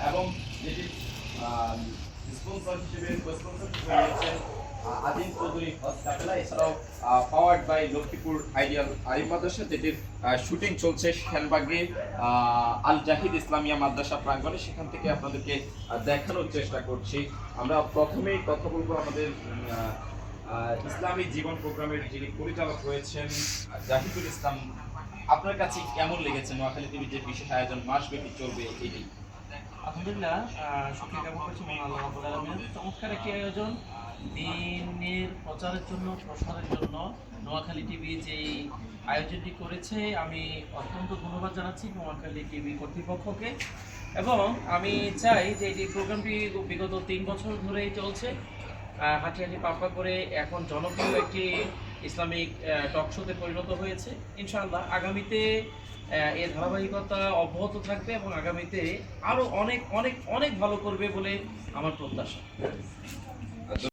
এবং যেটি স্পন্সর হিসেবে রয়েছেন আজিম চৌধুরী হসপিটাল, এছাড়াও পাওয়ার্ড বাই লক্ষ্মীপুর আইডিয়াল আলিম মাদ্রাসা, যেটির শুটিং চলছে সেনবাগে আল জাহিদ ইসলামিয়া মাদ্রাসা প্রাঙ্গণে। সেখান থেকে আপনাদেরকে দেখানোর চেষ্টা করছি। আমরা প্রথমেই কথা বলবো আমাদের ইসলামী জীবন প্রোগ্রামের যিনি পরিচালক রয়েছেন জাহিদুল ইসলাম। আপনার কাছে কেমন লেগেছে নোয়াখালী টিভির যে বিশেষ আয়োজন মাসব্যাপী চলবে এটি? আলহামদুলিল্লাহ, শুকরিয়া জ্ঞাপন করছি মহান আল্লাহ রাব্বুল আলামিনের। চমৎকার একটি আয়োজন, দ্বীনের প্রচারের জন্য, প্রসারের জন্য নোয়াখালী টিভি যেই আয়োজনটি করেছে, আমি অত্যন্ত ধন্যবাদ জানাচ্ছি নোয়াখালী টিভি কর্তৃপক্ষকে। এবং আমি চাই যে এই প্রোগ্রামটি বিগত 3 বছর ধরেই চলছে, হাঁটি হাঁটি পাপা করে এখন জনপ্রিয় একটি ইসলামিক টক শোতে পরিণত হয়েছে। ইনশাআল্লাহ আগামীতে এর ধারাবাহিকতা অব্যাহত থাকবে এবং আগামীতে আরও অনেক অনেক অনেক ভালো করবে বলে আমার প্রত্যাশা।